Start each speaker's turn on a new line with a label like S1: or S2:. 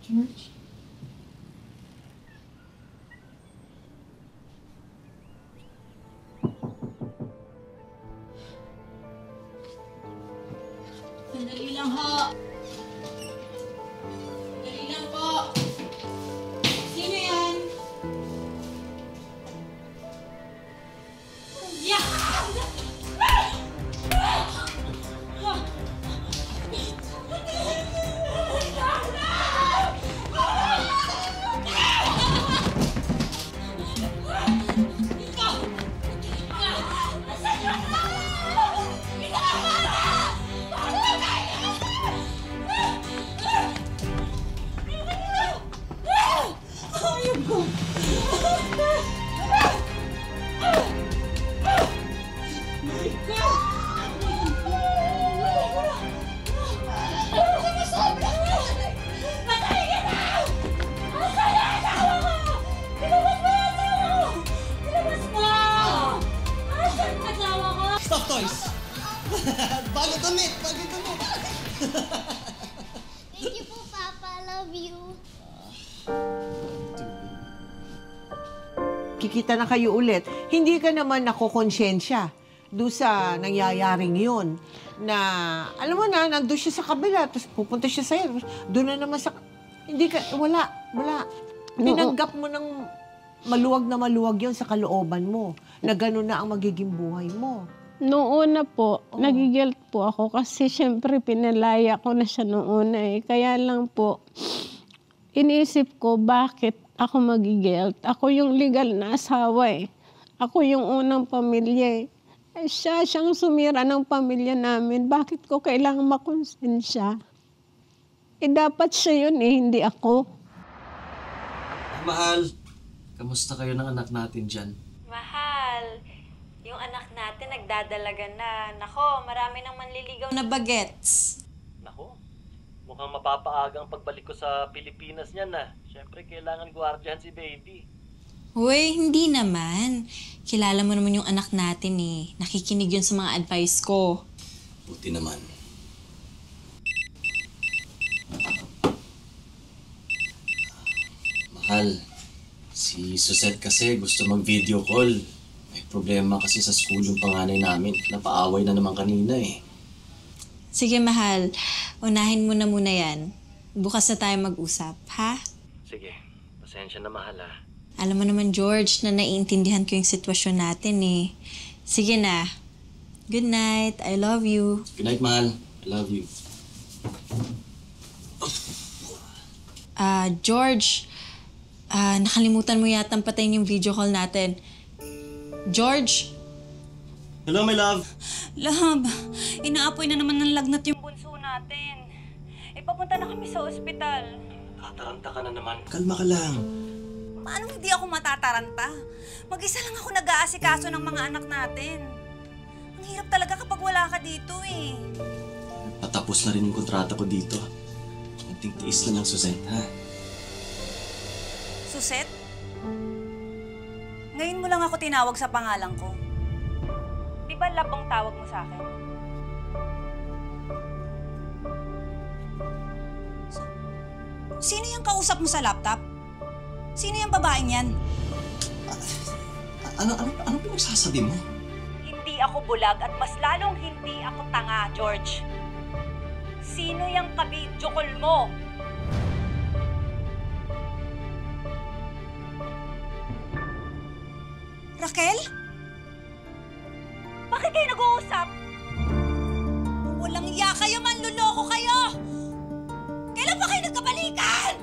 S1: George?
S2: Sandali lang ho. Sandali lang po. Sino yan? Yeah!
S3: Stop toys! Bago damit! Bago damit!
S4: Thank you po, Papa. Love you.
S1: Kikita na kayo ulit. Hindi ka naman nakokonsensya doon sa nangyayaring yun. Na, alam mo na, nandun siya sa kabila, tapos pupunta siya sa'yo. Doon na naman sa... Hindi ka... Wala. Tinanggap mo ng maluwag yun sa kalooban mo. Na gano'n na ang magiging buhay mo.
S5: Noong una po, nagigilt po ako kasi syempre pinalaya ko na siya noong una eh. Kaya lang po, iniisip ko bakit ako magigilt. Ako yung legal na asawa eh. Ako yung unang pamilya eh. Siyang sumira ng pamilya namin. Bakit ko kailangan makonsensya? Eh dapat siya yun eh, hindi ako.
S3: Mahal, kamusta kayo ng anak natin dyan?
S2: Mahal, yung anak natin nagdadalaga na. Nako, marami nang manliligaw na bagets.
S6: Nako, mukhang mapapaagang pagbalik ko sa Pilipinas niyan na. Siyempre, kailangan gwardiyan si baby.
S2: Uy, hindi naman. Kilala mo naman yung anak natin eh. Nakikinig yun sa mga advice ko.
S3: Buti naman. Mahal, si Suzette kasi gusto mag-video call. May problema kasi sa school yung panganay namin. Napaaway na naman kanina eh.
S2: Sige, mahal. Unahin mo na muna yan. Bukas na tayo mag-usap, ha?
S6: Sige, pasensya na mahal ha.
S2: Alam mo naman, George, na naiintindihan ko yung sitwasyon natin eh. Sige na. Good night. I love you.
S3: Good night, mahal. I love you.
S2: George, nakalimutan mo yata patayin yung video call natin. George?
S3: Hello, my love.
S7: Love, inaapoy na naman ng lagnat yung bunso natin. Papunta na kami sa ospital.
S3: Tataranta ka na naman. Kalma ka lang.
S7: Paano hindi ako matataranta? Mag-isa lang ako nag-aasikaso ng mga anak natin. Ang hirap talaga kapag wala ka dito eh.
S3: Patapos na rin yung kontrata ko dito. Kunting tiis na lang, Suzette, ha?
S7: Suset? Ngayon mo lang ako tinawag sa pangalan ko. Di ba love ang tawag mo sa akin? Sino yung kausap mo sa laptop? Sino yung babaeng yan?
S3: Ano pinagsasabi mo?
S7: Hindi ako bulag at mas lalong hindi ako tanga, George. Sino yung kabidjokol mo? Raquel? Bakit kayo nag-uusap? Walang iya kayo, manluloko kayo! Kailan ba kayo nagkabalikan?